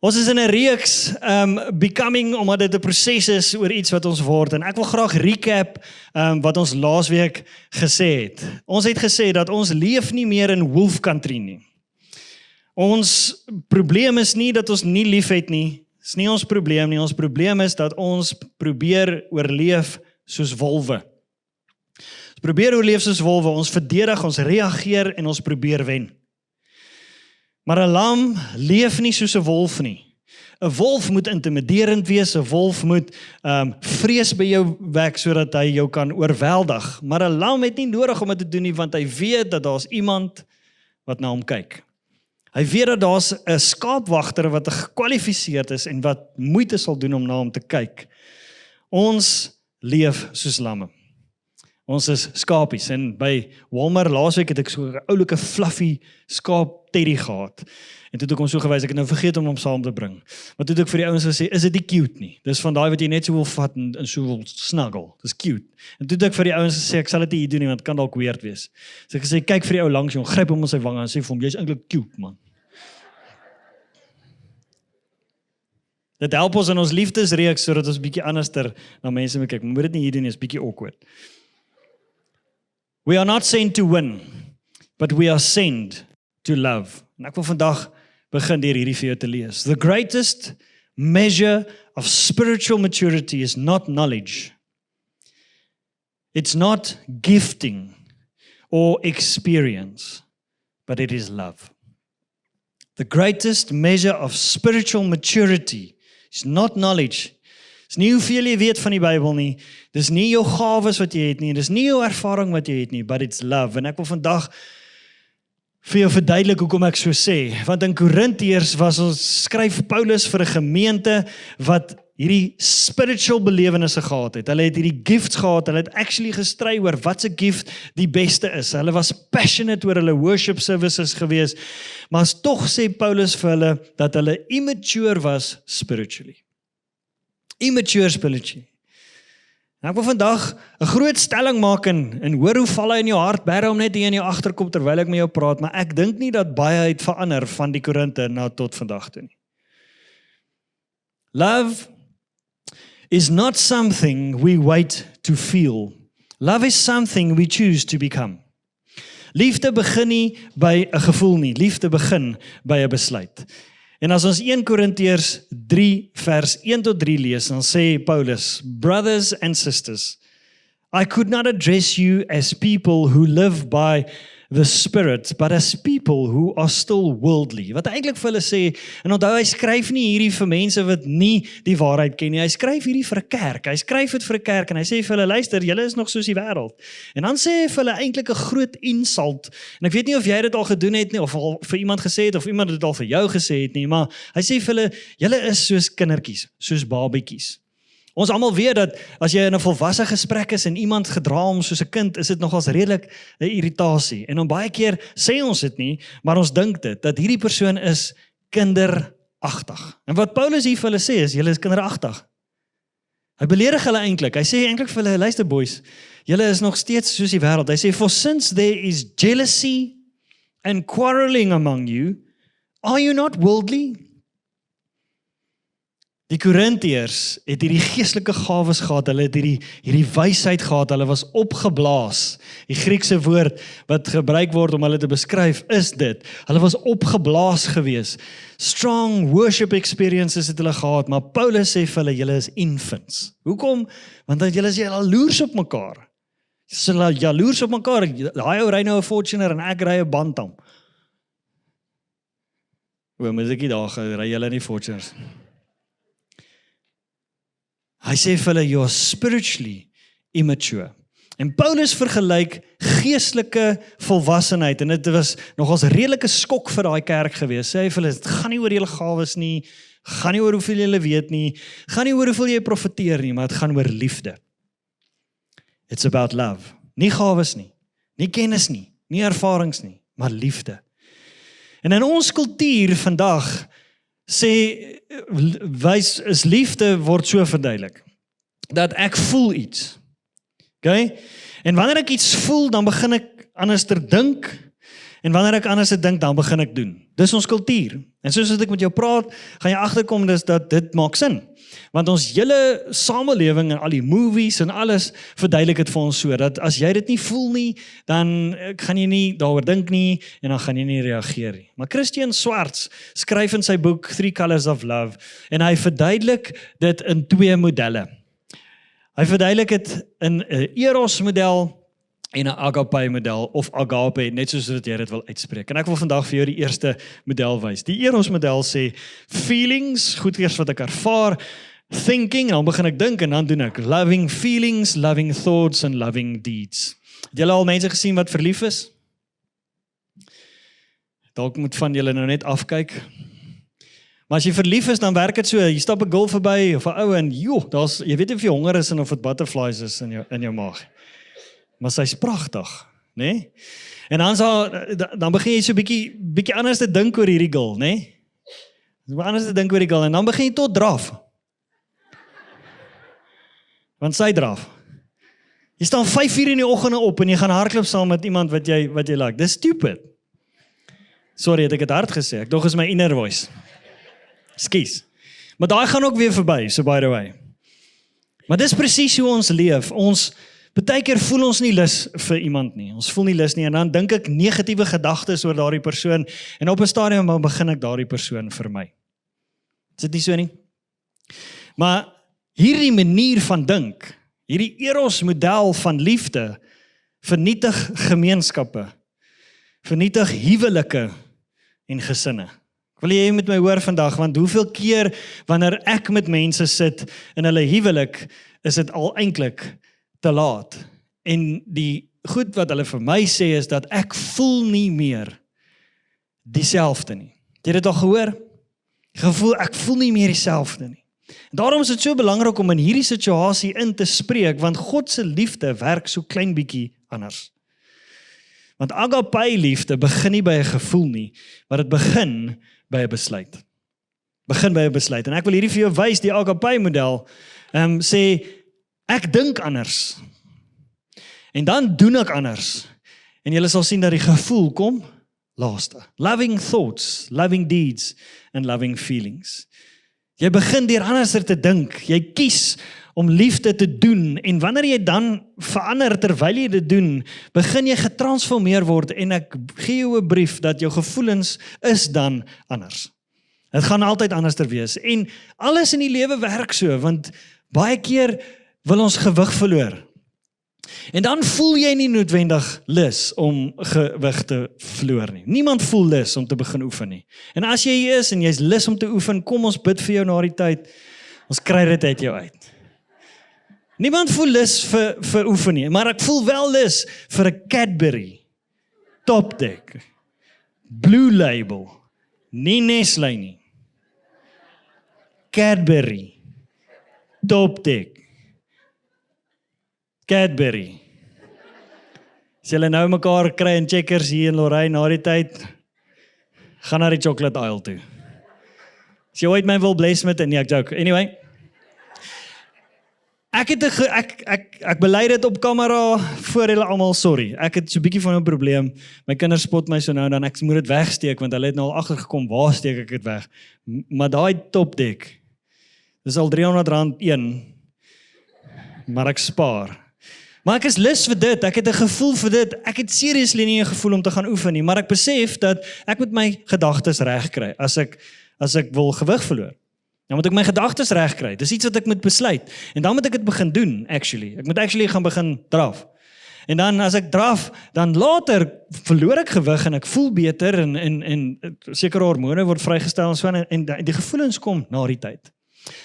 Ons is in 'n reeks becoming, omdat dit 'n proses is oor iets wat ons word. En ek wil graag recap wat ons laasweek gesê het. Ons het gesê dat ons leef nie meer in wolf country nie. Ons probleem is nie dat ons nie lief het nie. Dis nie ons probleem nie. Ons probleem is dat ons probeer oorleef soos wolwe. Ons probeer oorleef soos wolwe. Ons verdedig, ons reageer en ons probeer wen. Maar 'n lam leef nie soos 'n wolf nie. 'n Wolf moet intimiderend wees, 'n wolf moet vrees by jou wek sodat hy jou kan oorweldig. Maar 'n lam het nie nodig om dit te doen nie, want hy weet dat daar's iemand wat na hom kyk. Hy weet dat daar's 'n skaapwagter wat gekwalifiseerd is en wat moeite sal doen om na hom te kyk. Ons leef soos lamme. Ons is skapies en by Walmart laasweek het ek so 'n oulike fluffy skaap teddy gehad. En toe het ek hom so gewys, ek het nou vergeet om hom saam te bring. Maar toe het ek vir die ouens gesê, is dit nie cute nie? Dis van daai wat jy net so wil vat en so wil snuggle. Dis cute. En toe het ek vir die ouens gesê, ek sal dit nie hier doen nie, want het kan dalk weird wees. So ek gesê, kyk vir die ou langs jou, gryp hom in sy wange en sê vir hom, jy's eintlik cute, man. Dit help ons in ons liefdesreeks sodat ons bietjie anderster na mense moet kyk. Moet dit nie hier doen nie, is bietjie awkward. We are not sent to win, but we are sent to love. En ek wil vandag begin deur hierdie vir jou te lees. The greatest measure of spiritual maturity is not knowledge. It's not gifting or experience, but it is love. The greatest measure of spiritual maturity is not knowledge. Dis nie hoeveel jy weet van die Bybel nie, dis nie jou gawes wat jy het nie, dis nie jou ervaring wat jy het nie, but it's love. En ek wil vandag vir jou verduidelik hoekom ek so sê, want in Korintiërs skryf Paulus vir 'n gemeente wat hierdie spiritual belewennisse gehad het. Hulle het hierdie gifts gehad, hulle het actually gestry oor wat se gift die beste is. Hulle was passionate oor hulle worship services gewees, maar tog sê Paulus vir hulle dat hulle immature was spiritually. Immature spiritually. En ek wil vandag 'n groot stelling maak en hoor hoe val hy in jou hart, bære hom net hier in jou agterkop terwyl ek met jou praat, maar ek dink nie dat baie het verander van die Korinte na tot vandag toe nie. Love is not something we wait to feel. Love is something we choose to become. Liefde begin nie by 'n gevoel nie, liefde begin by 'n besluit. En as ons 1 Korintiërs 3 vers 1 tot 3 lees, dan sê Paulus, brothers and sisters, I could not address you as people who live by the Spirit, but as people who are still worldly. Wat hy eintlik vir hulle sê, en onthou hy skryf nie hierdie vir mense wat nie die waarheid ken nie, hy skryf hierdie vir 'n kerk, hy skryf dit vir 'n kerk en hy sê vir hulle, luister, julle is nog soos die wêreld. En dan sê hy vir hulle eintlik 'n groot insult, en ek weet nie of jy dit al gedoen het nie, of al vir iemand gesê het, of iemand dit al vir jou gesê het nie, maar hy sê vir hulle, julle is soos kindertjies, soos babietjies. Ons almal weet dat as jy in 'n volwasse gesprek is en iemand gedra hom soos 'n kind, is dit nogals redelik 'n irritasie. En baie keer sê ons dit nie, maar ons dink dit, dat hierdie persoon is kinderagtig. En wat Paulus hier vir hulle sê is, julle is kinderagtig. Hy beledig hulle eintlik. Hy sê eintlik vir hulle, luister boys, julle is nog steeds soos die wêreld. Hy sê, for since there is jealousy and quarreling among you, are you not worldly? Die Korintiërs het hierdie geestelike gawes gehad, hulle het hierdie wysheid gehad, hulle was opgeblaas. Die Griekse woord wat gebruik word om hulle te beskryf is dit. Hulle was opgeblaas gewees. Strong worship experiences het hulle gehad, maar Paulus sê vir hulle, julle is infants. Hoekom? Want julle is jaloers op mekaar. Julle is jaloers op mekaar. Daai ou ry nou 'n Fortuner en ek ry 'n Bantam. Moet ek nie daar ry julle nie Fortuners. Hy sê vir hulle, you are spiritually immature. En Paulus vergelyk geestelike volwassenheid, en dit was nogals 'n redelike skok vir daai kerk gewees. Sê hy vir hulle, dit gaan nie oor julle gawes nie, gaan nie oor hoeveel julle weet nie, gaan nie oor hoeveel jy profeteer nie, maar dit gaan oor liefde. It's about love. Nie gawes nie, nie kennis nie, nie ervarings nie, maar liefde. En in ons kultuur vandag sê, is liefde word so verduidelik, dat ek voel iets, okay? En wanneer ek iets voel, dan begin ek anders te dink, En wanneer ek anders dink, dan begin ek doen. Dis ons kultuur. En soos as ek met jou praat, gaan jy agterkom dat dit maak sin. Want ons hele samelewing en al die movies en alles verduidelik dit vir ons so, dat as jy dit nie voel nie, dan gaan jy nie daaroor dink nie, en dan gaan jy nie reageer nie. Maar Christian Swartz skryf in sy boek Three Colors of Love, en hy verduidelik dit in 2 modelle. Hy verduidelik dit in 'n Eros model, en 'n agape model, of agape, net soos wat jy dit wil uitspreek. En ek wil vandag vir jou die eerste model wys. Die Eros model sê, feelings, goeders wat ek ervaar, thinking, en dan begin ek dink, en dan doen ek loving feelings, loving thoughts, en loving deeds. Het julle al mense gesien wat verlief is? Dalk moet van julle nou net afkyk. Maar as jy verlief is, dan werk dit so, jy stap 'n girl verby, of 'n ou, en joh, jy weet nie of jy honger is, en of dit butterflies is in jou maag. Maar sy's pragtig, né? En dan begin jy so bietjie anders te dink oor hierdie girl, né? Anders te dink oor die girl, en dan begin jy tot draf. Want sy draf. Jy staan 5:00 in die oggende op, en jy gaan hardloop saam met iemand wat jy like. Dis stupid. Sorry, het ek het hard gesê, ek dog is my inner voice. Skus. Maar daai gaan ook weer verby, so by the way. Maar dis presies hoe ons leef. Partykeer voel ons nie lus vir iemand nie. Ons voel nie lus nie, en dan dink ek negatiewe gedagtes oor daardie persoon, en op 'n stadium begin ek daardie persoon vermy. Is dit nie so nie? Maar hierdie manier van dink, hierdie Eros model van liefde, vernietig gemeenskappe, vernietig huwelike en gesinne. Ek wil jy met my hoor vandag, want hoeveel keer wanneer ek met mense sit in hulle huwelik, is dit al eintlik te laat. En die goed wat hulle vir my sê is dat ek voel nie meer dieselfde nie. Het jy dit al gehoor? Ek voel nie meer dieselfde nie. En daarom is dit so belangrik om in hierdie situasie in te spreek, want God se liefde werk so klein bietjie anders. Want agape liefde begin nie by 'n gevoel nie, maar dit begin by 'n besluit. Begin by 'n besluit. En ek wil hierdie vir jou wys, die agape model, sê, ek dink anders, en dan doen ek anders, en julle sal sien dat die gevoel kom laaste. Loving thoughts, loving deeds, and loving feelings. Jy begin deur anders te dink, jy kies om liefde te doen, en wanneer jy dan verander terwyl jy dit doen, begin jy getransformeer word, en ek gee jou 'n brief dat jou gevoelens is dan anders. Dit gaan altyd anders wees, en alles in die lewe werk so, want baie keer wil ons gewig verloor. En dan voel jy nie noodwendig lus om gewig te verloor nie. Niemand voel lus om te begin oefen nie. En as jy hier is en jy's lus om te oefen, kom ons bid vir jou na die tyd. Ons kry dit uit jou uit. Niemand voel lus vir oefen nie, maar ek voel wel lus vir 'n Cadbury, Top Deck, Blue Label, nie Nestlé nie. Cadbury, Top Deck, Cadbury. As julle nou mekaar kry in Checkers hier in Lorraine na die tyd, gaan na die chocolate aisle toe. As jy ooit my wil bless met, nee, ek joke. Anyway, ek bely dit op kamera voor julle almal, sorry. Ek het so 'n bietjie van 'n probleem. My kinders spot my so nou en dan, ek moet dit wegsteek, want hulle het nou al agtergekom, waar steek ek dit weg? Maar daai Top Deck, dis al R300 een, maar ek spaar. Maar ek is lus vir dit, ek het 'n gevoel vir dit, ek het seriously nie 'n gevoel om te gaan oefen nie, maar ek besef dat ek moet my gedagtes reg kry, as ek wil gewig verloor. Dan moet ek my gedagtes reg kry, dis iets wat ek moet besluit, en dan moet ek dit begin doen, actually. Ek moet actually gaan begin draf. En dan as ek draf, dan later verloor ek gewig, en ek voel beter, en sekere hormone word vrygestel, en so, en die gevoelens kom na die tyd.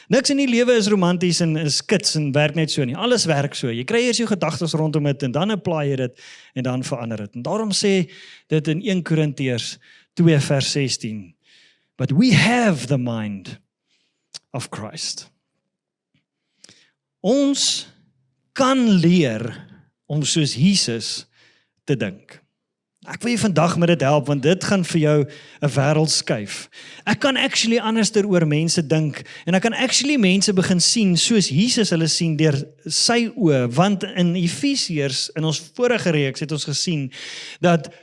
Niks in die lewe is romanties en is kits en werk net so nie. Alles werk so. Jy kry eers jou gedagtes rondom dit en dan apply jy dit en dan verander dit. En daarom sê dit in 1 Korintiërs 2 vers 16. But we have the mind of Christ. Ons kan leer om soos Jesus te dink. Ek wil jy vandag met dit help, want dit gaan vir jou 'n wêreld skuif. Ek kan actually anders oor mense dink, en ek kan actually mense begin sien soos Jesus hulle sien deur sy oë, want in Efesiërs, in ons vorige reeks het ons gesien, dat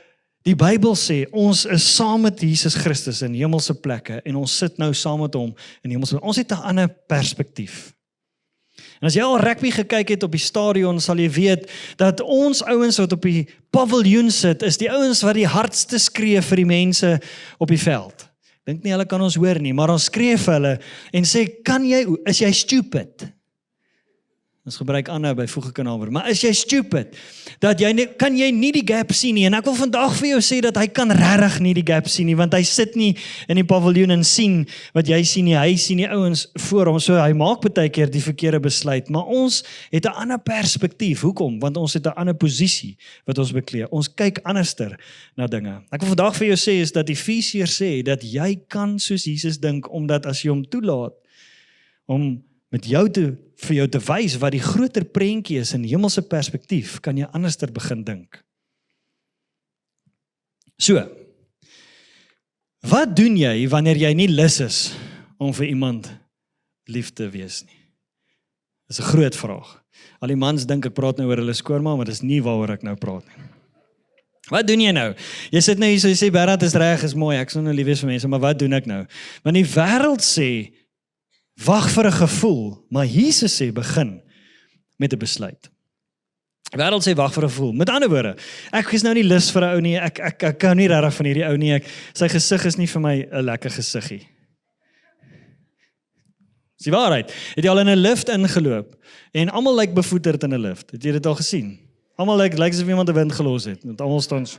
Die Bybel sê, ons is saam met Jesus Christus in hemelse plekke en ons sit nou saam met hom in hemelse plekke. Ons het 'n ander perspektief. En as jy al rugby gekyk het op die stadion, sal jy weet dat ons ouens wat op die paviljoen sit, is die ouens wat die hardste skree vir die mense op die veld. Dink nie hulle kan ons hoor nie, maar ons skree vir hulle en sê, is jy stupid? Ons gebruik Anna by voeggekanalwoord, maar is jy stupid? Kan jy nie die gap sien nie? En ek wil vandag vir jou sê dat hy kan regtig nie die gap sien nie, want hy sit nie in die paviljoen en sien wat jy sien nie, hy sien die ouens voor hom, so hy maak baie keer die verkeerde besluit, maar ons het 'n ander perspektief. Hoekom? Want ons het 'n ander posisie wat ons beklee. Ons kyk anderster na dinge. Ek wil vandag vir jou sê is dat Efesiërs sê dat jy kan soos Jesus dink, omdat as jy hom toelaat om met vir jou te wys wat die groter prentjie is in hemelse perspektief, kan jy anderster begin dink. So, wat doen jy wanneer jy nie lus is om vir iemand lief te wees nie? Dis 'n groot vraag. Al die mans dink ek praat nou oor hulle skoonma, maar dis nie waaroor ek nou praat nie. Wat doen jy nou? Jy sit nou hier so, jy sê, Berat is reg, is mooi, ek sal nou lief wees vir mense, maar wat doen ek nou? Want die wêreld sê, wag vir 'n gevoel, maar Jesus sê begin met 'n besluit. Die wêreld sê wag vir 'n gevoel. Met ander woorde, ek is nou nie lus vir 'n ou nie, ek kan nie regtig van hierdie ou nie, sy gesig is nie vir my 'n lekker gesiggie. Dis die waarheid. Het jy al in 'n lift ingeloop en almal lyk bevoeterd in 'n lift? Het jy dit al gesien? Almal lyk asof iemand 'n wind gelos het, want almal staan so.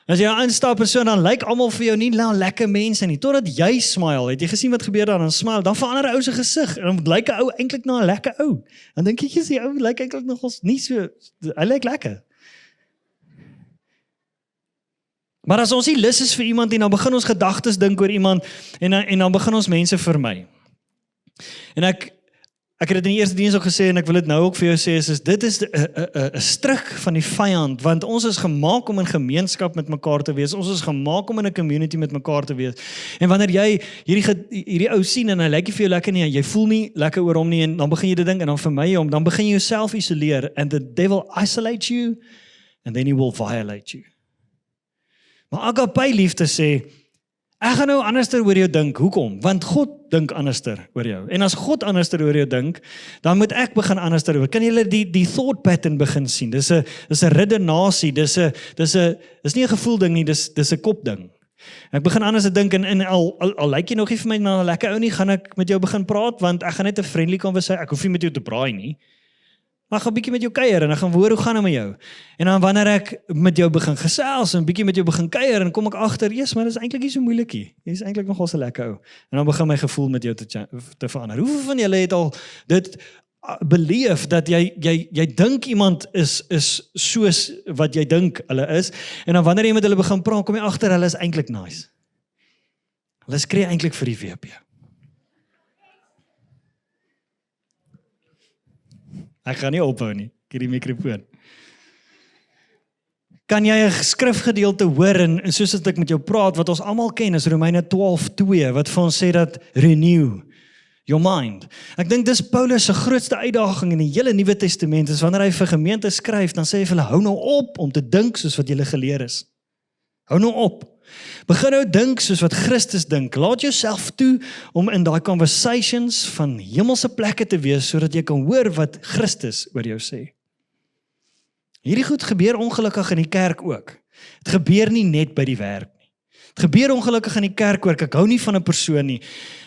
As jy instap en so, dan lyk almal vir jou nie lekker mense nie, totdat jy smile, het jy gesien wat gebeur dan smile, dan verander 'n ou se gesig, en dan lyk 'n ou eintlik na 'n lekker ou, dan dink jy, die ou lyk eintlik nogals nie so, hy lyk lekker. Maar as ons nie lus is vir iemand en dan begin ons gedagtes dink oor iemand, en dan begin ons mense vermy. En ek het dit in die eerste diens ook gesê, en ek wil dit nou ook vir jou sê, dit is 'n stryk van die vyand, want ons is gemaak om in gemeenskap met mekaar te wees, ons is gemaak om in 'n community met mekaar te wees, en wanneer jy hierdie ou sien, en hy lyk nie vir jou lekker nie, en jy voel nie lekker oor hom nie, en dan begin jy dit dink, en dan vermy jy hom, dan begin jy jouself isoleer, and the devil isolate you, and then he will violate you. Maar agape liefde sê, ek gaan nou anderster oor jou dink. Hoekom? Want God dink anderster oor jou. En as God anderster oor jou dink, dan moet ek begin anderster oor. Kan julle die thought pattern begin sien? Dis 'n redenasie, dis nie 'n gevoel ding nie, dis 'n kop ding. Ek begin anders te dink, en al lyk jy nog nie vir my na 'n lekker ou nie, gaan ek met jou begin praat, want ek gaan net 'n friendly conversation, ek hoef nie met jou te braai nie. Maar ek gaan bietjie met jou kuier, en ek gaan hoor hoe gaan dit met jou. En dan wanneer ek met jou begin gesels, en bietjie met jou begin kuier, en kom ek agter, yes, maar dit is eintlik nie so moeilikie. Jy is eintlik nogal 'n lekker ou. En dan begin my gevoel met jou te verander. Hoeveel van julle het al dit beleef, dat jy dink iemand is soos wat jy dink hulle is, en dan wanneer jy met hulle begin praat, kom jy agter, hulle is eintlik nice. Hulle skree eintlik vir die WP. Ek gaan nie ophou nie, ek het die mikrofoon. Kan jy 'n skrifgedeelte hoor, en soos dat ek met jou praat, wat ons almal ken, is Romeine 12:2, wat vir ons sê dat renew your mind. Ek dink dis Paulus se grootste uitdaging in die hele Nuwe Testament, is wanneer hy vir gemeente skryf, dan sê hy vir hulle, hou nou op om te dink soos wat julle geleer is. Hou nou op. Begin nou dink soos wat Christus dink. Laat jouself toe om in daai conversations van hemelse plekke te wees, sodat jy kan hoor wat Christus oor jou sê. Hierdie goed gebeur ongelukkig in die kerk ook. Het gebeur nie net by die werk nie. Het gebeur ongelukkig in die kerk ook. Ek hou nie van 'n persoon nie.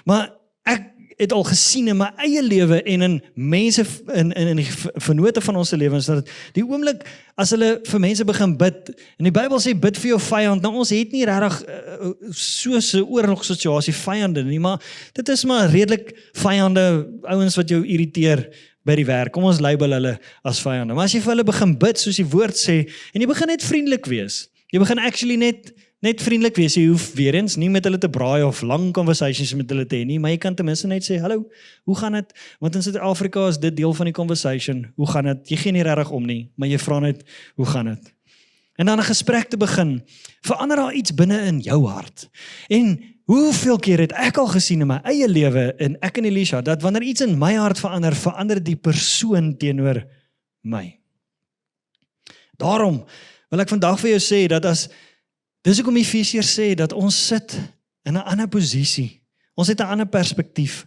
Maar ek het al gesien in my eie lewe en in mense in die vennote van ons lewens, dat die oomblik as hulle vir mense begin bid, en die Bybel sê bid vir jou vyand, nou ons het nie regtig soos 'n oorlogssituasie vyande nie, maar dit is maar redelik vyande, ouens wat jou irriteer by die werk. Kom ons label hulle as vyande. Maar as jy vir hulle begin bid, soos die woord sê, en jy begin net vriendelik wees, jy begin actually net vriendelik wees, jy hoef weer eens nie met hulle te braai of lang conversations met hulle te hê nie, maar jy kan ten minste net sê, hallo, hoe gaan dit? Want in Suid-Afrika is dit deel van die conversation, hoe gaan dit? Jy gee nie regtig om nie, maar jy vra net, hoe gaan dit? En dan 'n gesprek te begin, verander daar iets binne in jou hart. En hoeveel keer het ek al gesien in my eie lewe, en ek en Elisha, dat wanneer iets in my hart verander die persoon teenoor my. Daarom Wil ek vandag vir jou sê, dat dis hoekom Efesiërs sê, dat ons sit in 'n ander posisie. Ons het 'n ander perspektief.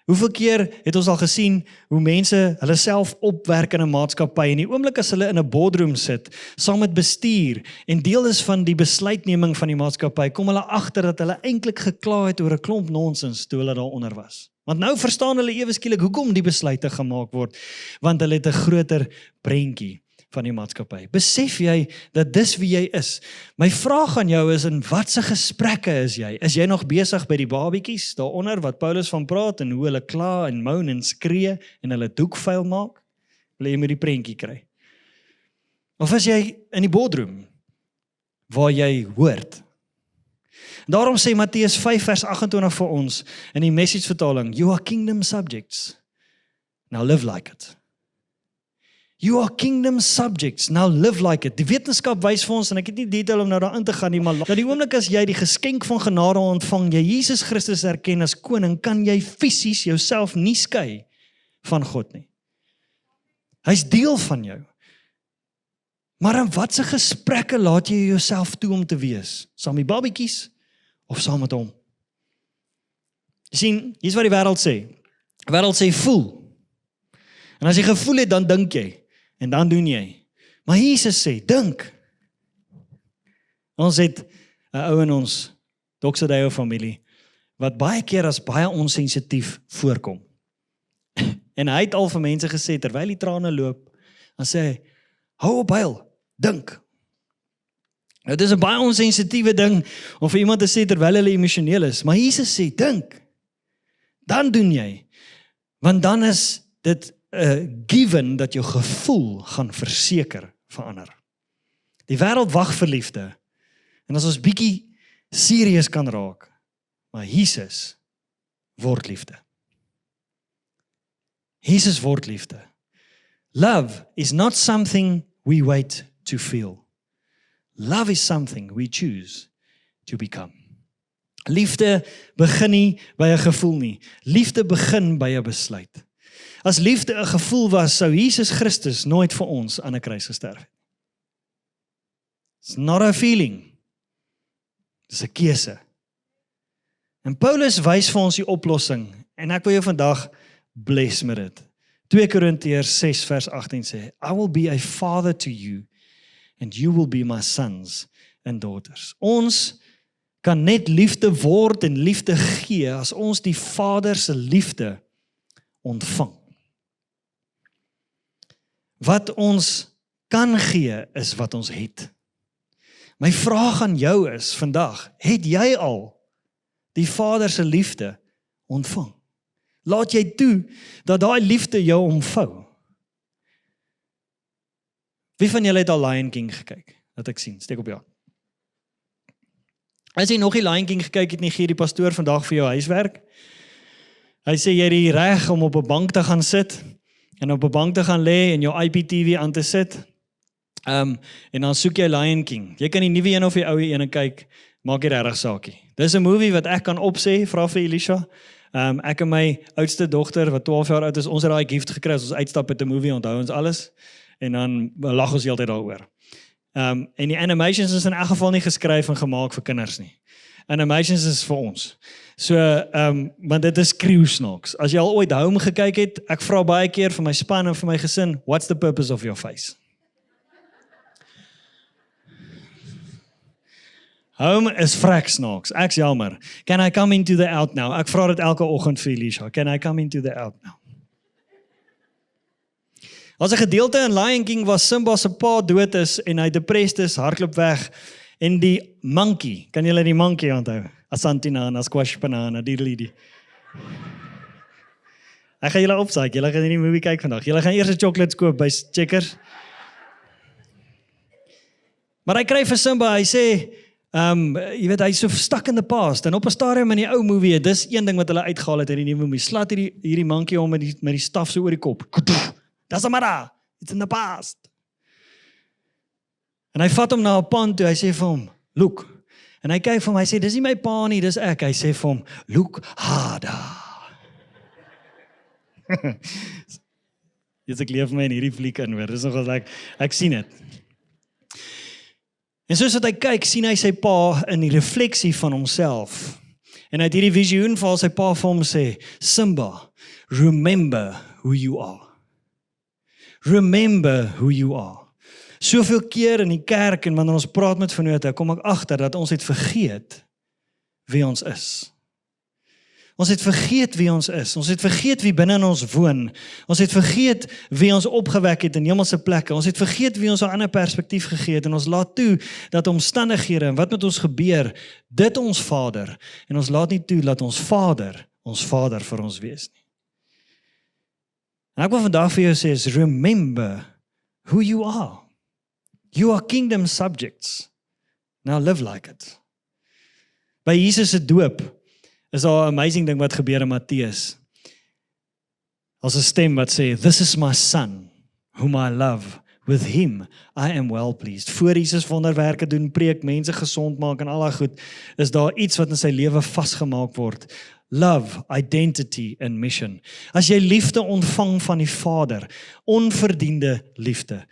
Hoeveel keer het ons al gesien, hoe mense hulle self opwerk in 'n maatskappy, en die oomblik as hulle in 'n boardroom sit, saam met bestuur, en deel is van die besluitneming van die maatskappy, kom hulle agter dat hulle eintlik gekla het oor 'n klomp nonsens, toe hulle daaronder was. Want nou verstaan hulle ewe skielik hoekom die besluite gemaak word, want hulle het 'n groter prentjie van die maatskappy. Besef jy dat dis wie jy is? My vraag aan jou is, in watse gesprekke is jy? Is jy nog besig by die babietjies daaronder wat Paulus van praat en hoe hulle kla en moan en skree en hulle doek vuil maak? Wil jy met die prentjie kry? Of is jy in die boardroom waar jy hoort? Daarom sê Matteus 5 vers 28 vir ons in die Message vertaling, you are kingdom subjects. Now live like it. You are kingdom subjects, now live like it. Die wetenskap wys vir ons, en ek het nie detail om nou daarin te gaan nie, maar dat die oomblik as jy die geskenk van genade ontvang, jy Jesus Christus erken as koning, kan jy fisies jouself nie skei van God nie. Hy's deel van jou. Maar in watse gesprekke laat jy jouself toe om te wees? Saam met die babietjies of saam met hom? Jy sien, hier's wat die wêreld sê. Die wêreld sê voel. En as jy gevoel het, dan dink jy. En dan doen jy. Maar Jesus sê, dink. Ons het 'n ou in ons Doxodeo familie, wat baie keer as baie onsensitief voorkom. En hy het al vir mense gesê, terwyl die trane loop, dan sê hy, hou op huil, dink. Dit is 'n baie onsensitiewe ding, om vir iemand te sê, terwyl hulle emosioneel is. Maar Jesus sê, dink. Dan doen jy. Want dan is dit given dat jou gevoel gaan verseker verander. Die wêreld wag vir liefde. En as ons bietjie serieus kan raak, maar Jesus word liefde. Jesus word liefde. Love is not something we wait to feel. Love is something we choose to become. Liefde begin nie by 'n gevoel nie. Liefde begin by 'n besluit. As liefde 'n gevoel was, sou Jesus Christus nooit vir ons aan 'n kruis gesterf het. It's not a feeling. Dis 'n keuse. En Paulus wys vir ons die oplossing, en ek wil jou vandag bless met dit. 2 Korintiërs 6 vers 18 sê, I will be a father to you, and you will be my sons and daughters. Ons kan net liefde word en liefde gee, as ons die Vader se liefde ontvang. Wat ons kan gee, is wat ons het. My vraag aan jou is vandag, het jy al die Vader se liefde ontvang? Laat jy toe dat daai liefde jou omvou? Wie van julle het al Lion King gekyk? Dat ek sien, steek op jou. As jy nog nie Lion King gekyk het nie, gee die pastoor vandag vir jou huiswerk. Hy sê jy het die reg om op 'n bank te gaan sit, en op 'n bank te gaan lê en jou IPTV aan te sit. En dan soek jy Lion King. Jy kan die nuwe een of die ou ene kyk, maak nie regtig saakie. Dis 'n movie wat ek kan opsê, vra vir Elisha. Ek en my oudste dogter, wat 12 jaar oud is, ons het daai gift gekry as ons uitstap met 'n movie, onthou ons alles. En dan lag ons heeltyd daaroor. En die animations is in elk geval nie geskryf en gemaak vir kinders nie. Animations is vir ons. So, want dit is skreeusnaaks. As jy al ooit Home gekyk het, ek vra baie keer vir my span en vir my gesin, what's the purpose of your face? Home is vrek snaaks, ek's jammer. Can I come into the out now? Ek vra dit elke oggend vir Elisha. Can I come into the out now? As 'n gedeelte in Lion King was Simba se pa dood is en hy depressed is, hardloop weg, en die monkey, kan julle die monkey onthou? Asante Nana, Squash Banana, diddly. Ek gaan julle opsaai, julle gaan hierdie movie kyk vandag. Julle gaan eers 'n chocolates koop by Checkers. Maar hy kry vir Simba, hy sê, jy weet, hy's so stuck in the past, en op 'n stadium in die ou movie, dis een ding wat hulle uitgehaal het in die nuwe movie, slaat hierdie monkey om met die staf so oor die kop. Doesn't matter, it's in the past. En hy vat hom na 'n pond toe, hy sê vir hom, look, en hy kyk vir hom, hy sê, dis nie my pa nie, dis ek, hy sê vir hom, look harder. Ek leef my in hierdie fliek in, dis nogal ek sien dit. En soos wat hy kyk, sien hy sy pa in die refleksie van homself. En hy het hierdie visioen waar sy pa vir hom sê, Simba, remember who you are. Remember who you are. Soveel keer in die kerk en wanneer ons praat met vennote, kom ek agter dat ons het vergeet wie ons is. Ons het vergeet wie ons is. Ons het vergeet wie binne in ons woon. Ons het vergeet wie ons opgewek het in hemelse plekke. Ons het vergeet wie ons 'n ander perspektief gegee het en ons laat toe dat omstandighede en wat met ons gebeur, dit ons Vader. En ons laat nie toe dat ons Vader vir ons wees nie. En ek wil vandag vir jou sê is remember who you are. You are kingdom subjects. Now live like it. By Jesus se doop is daar 'n amazing ding wat gebeur in Matteus. As 'n stem wat sê, "This is my son, whom I love. With him I am well pleased." Voor Jesus wonderwerke doen, preek, mense gesond maak en al daai goed, is daar iets wat in sy lewe vasgemaak word. Love, identity and mission. As jy liefde ontvang van die Vader, onverdiende liefde,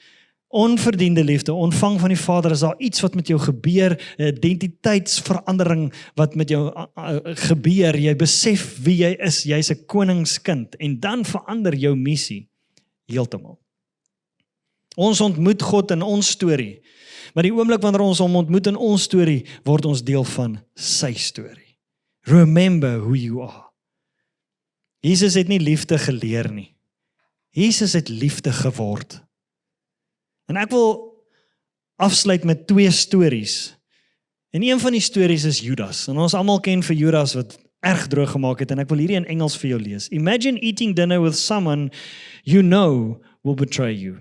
ontvang van die Vader, is daar iets wat met jou gebeur, 'n identiteitsverandering wat met jou gebeur, jy besef wie jy is, jy's 'n koningskind, en dan verander jou missie heeltemal. Ons ontmoet God in ons storie, maar die oomblik wanneer ons hom ontmoet in ons storie, word ons deel van sy storie. Remember who you are. Jesus het nie liefde geleer nie. Jesus het liefde geword. En ek wil afsluit met 2 stories. En een van die stories is Judas. En ons almal ken vir Judas wat erg droog gemaak het. En ek wil hierdie in Engels vir jou lees. Imagine eating dinner with someone you know will betray you.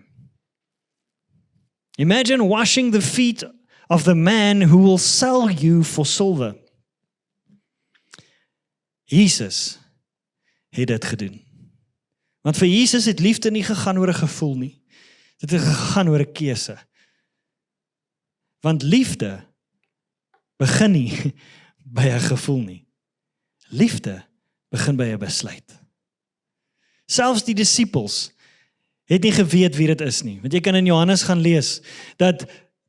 Imagine washing the feet of the man who will sell you for silver. Jesus het dit gedoen. Want vir Jesus het liefde nie gegaan oor 'n gevoel nie. Dit het gegaan oor 'n keuse. Want liefde begin nie by 'n gevoel nie. Liefde begin by 'n besluit. Selfs die disippels het nie geweet wie dit is nie. Want jy kan in Johannes gaan lees, dat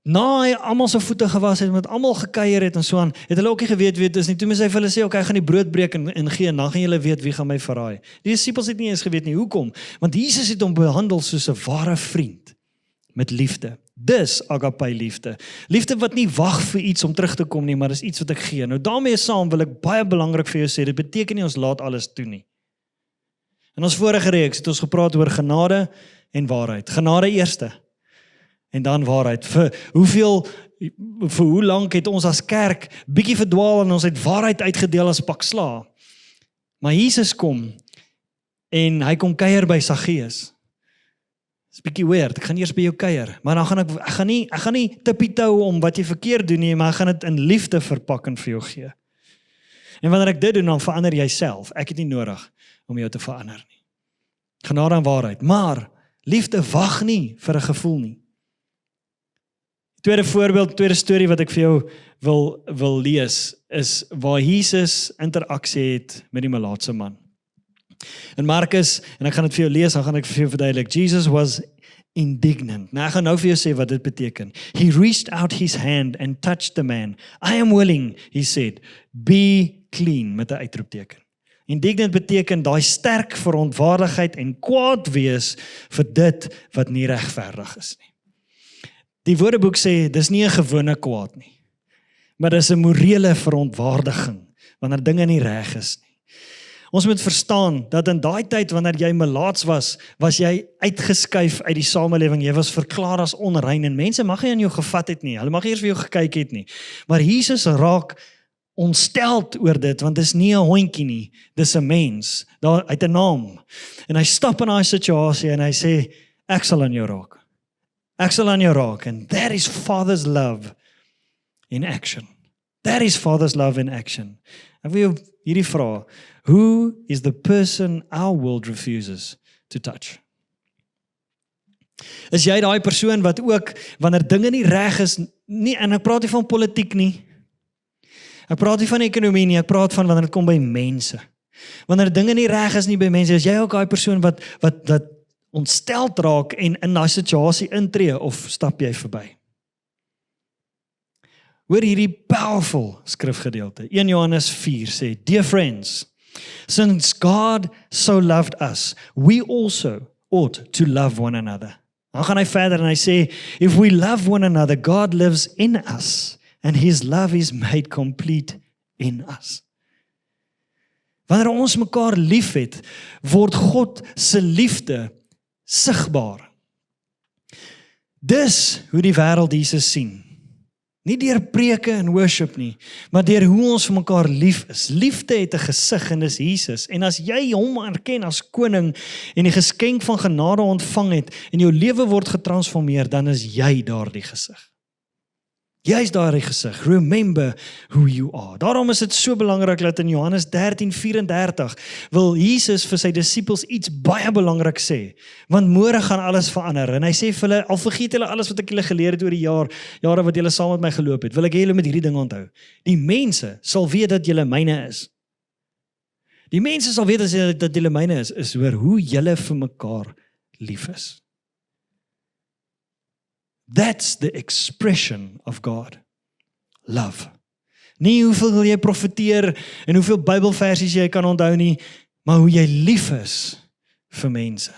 na hy almal se voete gewas het, met almal gekuier het en so aan, het hulle ook nie geweet wie dit is nie. Toe moes hy vir hulle sê, "Oké, ek gaan die brood breek en gee, en dan gaan julle weet wie gaan my verraai." Die disippels het nie eens geweet nie, hoekom? Want Jesus het hom behandel soos 'n ware vriend, met liefde. Dis agape liefde. Liefde wat nie wag vir iets om terug te kom nie, maar dis iets wat ek gee. Nou daarmee saam wil ek baie belangrik vir jou sê, dit beteken nie ons laat alles toe nie. In ons vorige reeks het ons gepraat oor genade en waarheid. Genade eerste, en dan waarheid. Vir hoe lank het ons as kerk bietjie verdwaal en ons het waarheid uitgedeel as pak sla. Maar Jesus kom en hy kom kuier by Saggeus. Dis bietjie weird, ek gaan eers by jou kuier, maar dan ek gaan nie tippie-toe om wat jy verkeerd doen nie, maar ek gaan dit in liefde verpak en vir jou gee. En wanneer ek dit doen, dan verander jy self. Ek het nie nodig om jou te verander nie. Genade en waarheid, maar liefde wag nie vir 'n gevoel nie. Tweede voorbeeld, tweede storie wat ek vir jou wil lees, is waar Jesus interaksie het met die malaatse man. In Markus, en ek gaan dit vir jou lees, dan gaan ek vir jou verduidelik, Jesus was indignant. Nou ek gaan nou vir jou sê wat dit beteken. He reached out his hand and touched the man. I am willing, he said, be clean, met 'n uitroepteken. Indignant beteken daai sterk verontwaardigheid en kwaad wees vir dit wat nie regverdig is nie. Die Woordeboek sê, dis nie 'n gewone kwaad nie, maar dis 'n morele verontwaardiging, wanneer dinge nie reg is nie. Ons moet verstaan, dat in daai tyd, wanneer jy melaats was jy uitgeskuif uit die samelewing, jy was verklaar as onrein, en mense mag nie aan jou gevat het nie, hulle mag eers vir jou gekyk het nie, maar Jesus raak ontsteld oor dit, want dis nie 'n hondjie nie, dis 'n mens, daar uit 'n naam, en hy stap in daai situasie, en hy sê, ek sal aan jou raak. Ek sal aan jou raak, and that is Father's love in action. That is Father's love in action. Ek wil jou hierdie vra, who is the person our world refuses to touch? Is jy daai persoon wat ook, wanneer dinge nie reg is, nie, en ek praat nie van politiek nie, ek praat nie van ekonomie nie, ek praat van wanneer dit kom by mense. Wanneer dinge nie reg is nie by mense, is jy ook daai persoon wat ontsteld raak en in daai situasie intree, of stap jy verby? Hoor hierdie powerful skrifgedeelte. 1 Johannes 4 sê, Dear friends, since God so loved us, we also ought to love one another. Dan gaan hy verder en hy sê, if we love one another, God lives in us, and His love is made complete in us. Wanneer ons mekaar lief het, word God se liefde sigbaar. Dis hoe die wêreld Jesus sien. Nie deur preke en worship nie, maar deur hoe ons vir mekaar lief is. Liefde het 'n gesig en dis Jesus. En as jy hom erken as koning en die geskenk van genade ontvang het en jou lewe word getransformeer, dan is jy daardie gesig. Jy is daardie gesig. Remember who you are. Daarom is dit so belangrik dat in Johannes 13:34 wil Jesus vir sy disippels iets baie belangrik sê. Want môre gaan alles verander. En hy sê vir hulle, al vergeet julle alles wat ek julle geleer het oor die jare wat julle saam met my geloop het, wil ek hê julle moet hierdie ding onthou. Die mense sal weet dat julle myne is. Die mense sal weet dat julle myne is oor hoe julle vir mekaar lief is. That's the expression of God. Love. Nie hoeveel jy profeteer en hoeveel Bybelversies jy kan onthou nie, maar hoe jy lief is vir mense.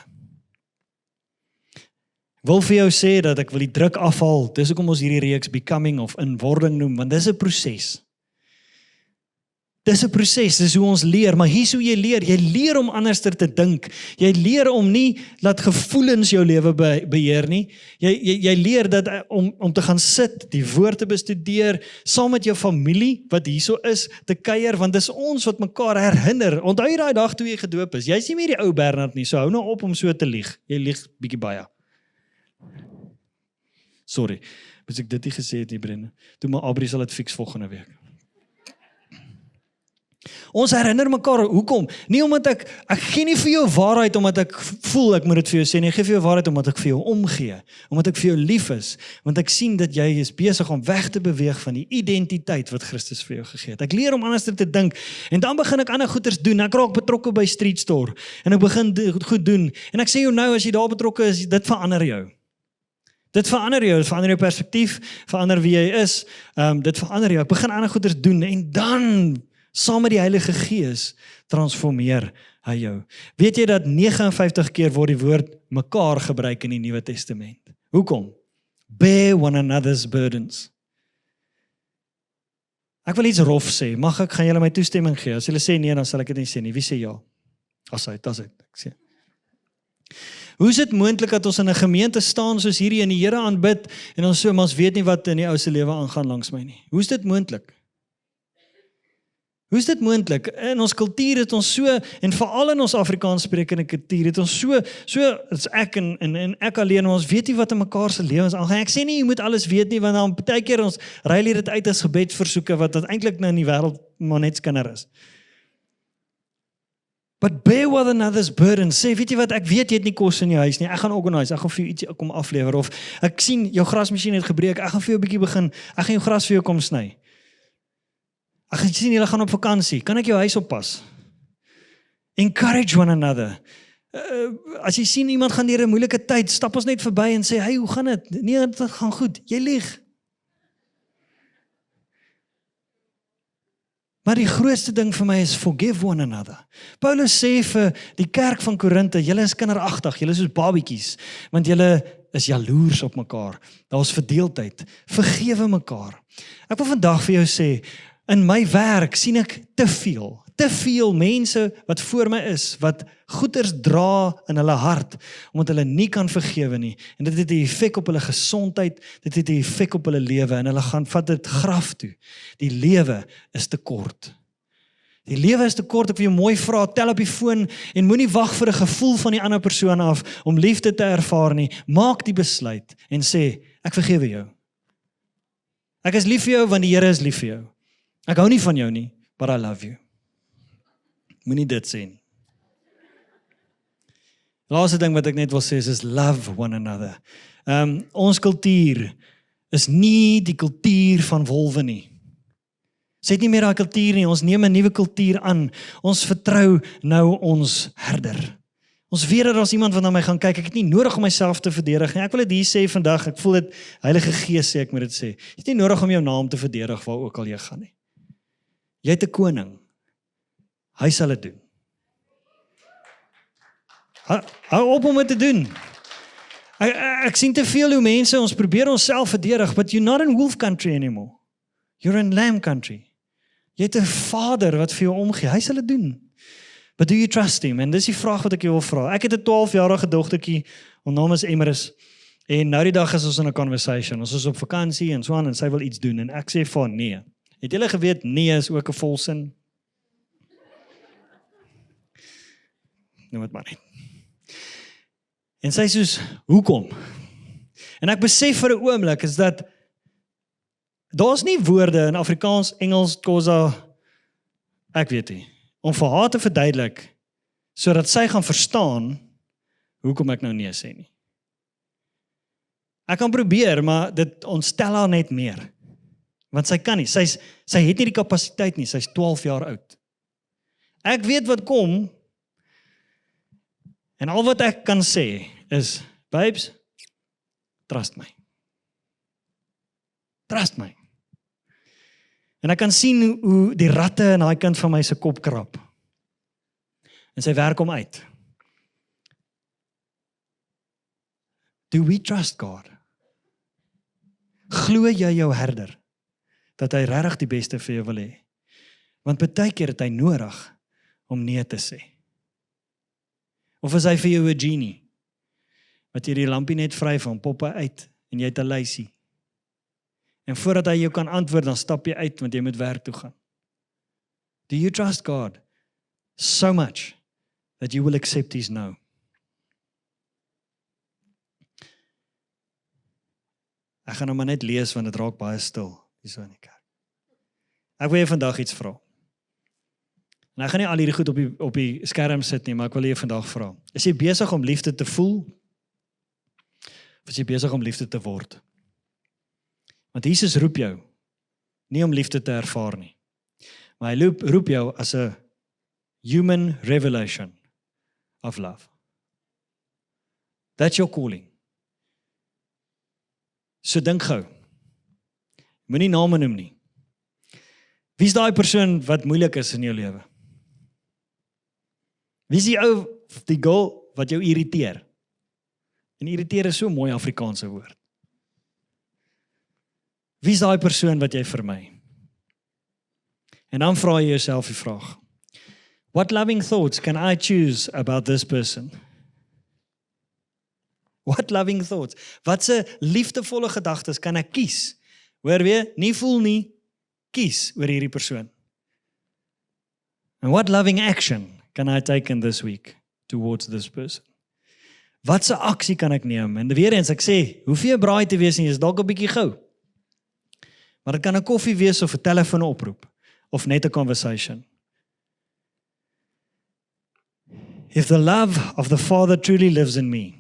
Ek wil vir jou sê dat ek wil die druk afhaal, dis hoekom ons hierdie reeks Becoming of Inwording noem, want dis 'n proses. Dis 'n proses, dis hoe ons leer, maar hier's hoe jy leer om anders te dink, jy leer om nie laat gevoelens jou lewe beheer nie, jy leer dat om te gaan sit, die woord te bestudeer, saam met jou familie, wat hierso is, te kuier, want dis ons wat mekaar herinner, onthou jy daai dag toe jy gedoop is, jy is nie meer die ou Bernard nie, so hou nou op om so te lieg, jy lieg bietjie baie. Sorry, as ek dit nie gesê het nie, Brenda, toe maar Abri sal dit fix volgende week. Ons herinner mekaar, hoekom? Nie omdat ek gee nie vir jou waarheid omdat ek voel ek moet dit vir jou sê nie, ek gee vir jou waarheid omdat ek vir jou omgee, omdat ek vir jou lief is, want ek sien dat jy is besig om weg te beweeg van die identiteit wat Christus vir jou gegee het. Ek leer om anders te dink, en dan begin ek ander goeders doen, ek raak betrokke by Street Store, en ek begin goed doen, en ek sê jou nou, as jy daar betrokke is, dit verander jou. Dit verander jou perspektief, verander wie jy is, dit verander jou, ek begin ander goeders doen, en dan saam met die Heilige Gees transformeer hy jou. Weet jy dat 59 keer word die woord mekaar gebruik in die Nuwe Testament? Hoekom? Bear one another's burdens. Ek wil iets rof sê, gaan julle my toestemming gee? As julle sê nee, dan sal ek dit nie sê nie. Wie sê ja? As hy, ek sê. Hoe is dit moontlik dat ons in 'n gemeente staan soos hierdie en die Here aanbid, en ons so, maar ons weet nie wat in die ou se lewe aangaan langs my nie? Hoe is dit moontlik? Hoe is dit moontlik? In ons kultuur het ons so, en veral in ons Afrikaans sprekende kultuur, het ons so is ek en ek alleen, ons weet nie wat in mekaar se lewens aangaan. Ek sê nie, jy moet alles weet nie, want dan baie keer ons ruil hier dit uit as gebedsversoeke, wat eintlik nou in die wêreld maar net skinder is. But bear one another's burden. Sê, weet jy wat, ek weet jy het nie kos in jou huis nie, ek gaan organise, ek gaan vir jou iets kom aflewer, of ek sien, jou grasmasjien het gebreek, ek gaan vir jou 'n bietjie begin, ek gaan jou gras vir jou kom sny. Ek gaan sien, julle gaan op vakansie, kan ek jou huis oppas? Encourage one another. As jy sien iemand gaan deur 'n moeilike tyd, stap ons net verby en sê, hey, hoe gaan dit? Nee, dit gaan goed, jy lieg. Maar die grootste ding vir my is forgive one another. Paulus sê vir die kerk van Korinthe, julle is kinderagtig, julle is soos babietjies, want julle is jaloers op mekaar. Daar is verdeeldheid. Vergewe mekaar. Ek wil vandag vir jou sê, in my werk sien ek te veel mense wat voor my is, wat goeders dra in hulle hart, omdat hulle nie kan vergewe nie, en dit het 'n effek op hulle gesondheid, dit het 'n effek op hulle lewe, en hulle gaan vat dit graf toe. Die lewe is te kort. Die lewe is te kort, ek wil jou mooi vra, tel op die foon, en moenie wag vir 'n gevoel van die ander persoon af, om liefde te ervaar nie, maak die besluit, en sê, ek vergewe jou. Ek is lief vir jou, want die Here is lief vir jou. Ek hou nie van jou nie, but I love you. Moenie dit sê nie. Laaste ding wat ek net wil sê is love one another. Ons kultuur is nie die kultuur van wolwe nie. Ons het nie meer daai kultuur nie, ons neem 'n nuwe kultuur aan. Ons vertrou nou ons herder. Ons weet dat daar's iemand wat na my gaan kyk. Ek het nie nodig om myself te verdedig nie. Ek wil dit hier sê vandag. Ek voel dit, Heilige Gees sê ek moet dit sê. Jy het nie nodig om jou naam te verdedig waar ook al jy gaan nie. Jy het 'n koning. Hy sal dit doen. Hou op om dit te doen. Ek sien te veel hoe mense ons probeer onsself verdedig, but you're not in wolf country anymore. You're in lamb country. Jy het 'n Vader wat vir jou omgee. Hy sal dit doen. But do you trust him? En dis die vraag wat ek jou wil vra. Ek het 'n 12-jarige dogtertjie, haar naam is Emrys. En nou die dag is ons in 'n conversation. Ons is op vakansie en so aan en sy wil iets doen en ek sê vir haar nee. Het julle geweet nee is ook 'n volsin? Noem dit maar net. En sy sê soos, hoekom? En ek besef vir 'n oomblik is dat daar's nie woorde in Afrikaans, Engels, Xhosa, ek weet nie, om vir haar te verduidelik, sodat sy gaan verstaan, hoekom ek nou nee sê nie. Ek kan probeer, maar dit ontstel haar net meer. Want sy kan nie, sy het nie die kapasiteit nie, sy's 12 jaar oud. Ek weet wat kom, en al wat ek kan sê is, babes, trust my. Trust my. En ek kan sien hoe die ratte in daai kant van my se kop krap. En sy werk hom uit. Do we trust God? Glo jy jou herder, dat hy regtig die beste vir jou wil hê? Want baie keer het hy nodig om nee te sê. Of is hy vir jou 'n genie, wat jy die lampie net vryf van pop hy uit, en jy het 'n lysie. En voordat hy jou kan antwoord, dan stap jy uit, want jy moet werk toe gaan. Do you trust God so much, that you will accept his no? Ek gaan nou maar net lees, want dit raak baie stil, hier so in die kerk. Ek wil jou vandag iets vra. En ek gaan nie al hierdie goed op die skerm sit nie, maar ek wil jou vandag vra. Is jy besig om liefde te voel? Of is jy besig om liefde te word? Want Jesus roep jou, nie om liefde te ervaar nie. Maar hy roep jou as 'n human revelation of love. That's your calling. So dink gou. Moenie name noem nie. Wie is daai persoon wat moeilik is in jou lewe? Wie is die ou of die girl wat jou irriteer? En irriteer is so 'n mooi Afrikaanse woord. Wie is daai persoon wat jy vermy? En dan vra jy jouself die vraag, what loving thoughts can I choose about this person? What loving thoughts? Watse liefdevolle gedagtes kan ek kies? Hoor weer, nie voel nie, kies oor hierdie persoon. And what loving action can I take in this week towards this person? Watse aksie kan ek neem? En weer eens ek sê, hoef jy 'n braai te wees nie, is dalk 'n bietjie gou. Maar dit kan 'n koffie wees of 'n telefoonoproep of net 'n conversation. If the love of the Father truly lives in me,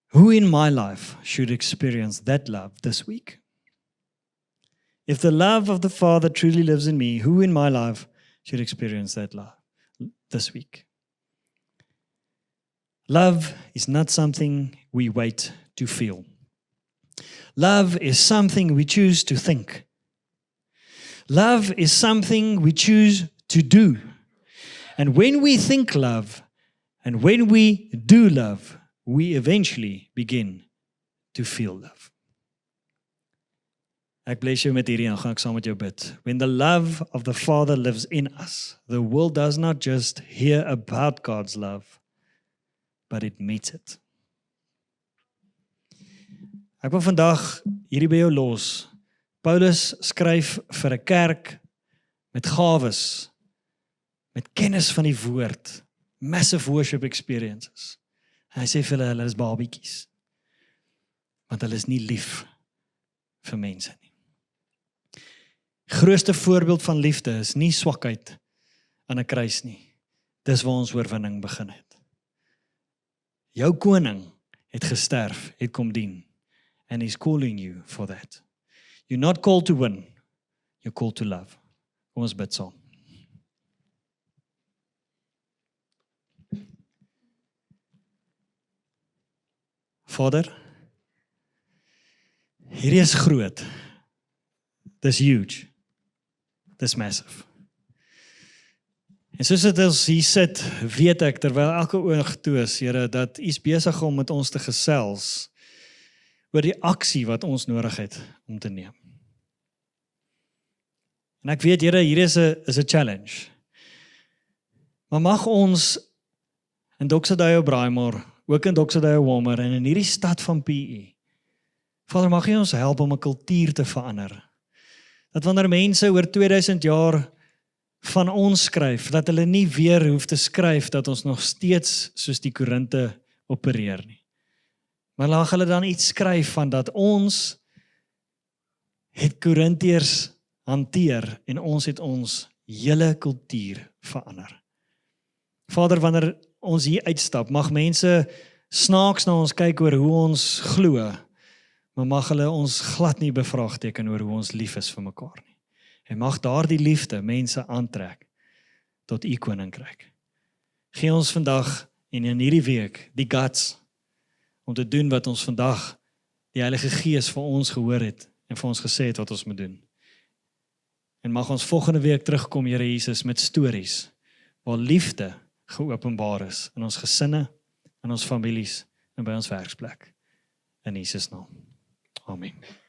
who in my life should experience that love this week? If the love of the Father truly lives in me, who in my life should experience that love this week? Love is not something we wait to feel. Love is something we choose to think. Love is something we choose to do. And when we think love, and when we do love, we eventually begin to feel love. Ek bless jou met hierdie en gaan ek saam met jou bid. When the love of the Father lives in us, the world does not just hear about God's love, but it meets it. Ek wil vandag hierdie by jou los. Paulus skryf vir 'n kerk met gawes, met kennis van die woord, massive worship experiences. En hy sê vir hulle is babietjies, want hulle is nie lief vir mense nie. Grootste voorbeeld van liefde is nie swakheid aan 'n kruis nie. Dis waar ons oorwinning begin het. Jou koning het gesterf, het kom dien. And he's calling you for that. You're not called to win, you're called to love. Kom ons bid saam. Vader, hierdie is groot. Dis huge. Dis massive. En soos dit ons hier sit, weet ek, terwyl elke oog toe is, Here, dat U is besig om met ons te gesels oor die aksie wat ons nodig het om te neem. En ek weet, Here, hier is 'n challenge. Maar mag ons in Doxodeo Braemar, ook in Doxodeo Walmer en in hierdie stad van PE, Vader, mag U ons help om 'n kultuur te verander. Dat wanneer mense oor 2000 jaar van ons skryf, dat hulle nie weer hoef te skryf dat ons nog steeds soos die Korinte opereer nie. Maar laat hulle dan iets skryf van dat ons het Korintiërs hanteer en ons het ons hele kultuur verander. Vader, wanneer ons hier uitstap, mag mense snaaks na ons kyk oor hoe ons glo, maar mag hulle ons glad nie bevraagteken oor hoe ons lief is vir mekaar nie. En mag daardie liefde mense aantrek tot U koninkryk. Gee ons vandag en in hierdie week die guts om te doen wat ons vandag die Heilige Gees vir ons gehoor het en vir ons gesê het wat ons moet doen. En mag ons volgende week terugkom, Here Jesus, met stories waar liefde geopenbaar is in ons gesinne, in ons families en by ons werksplek. In Jesus naam. Amen.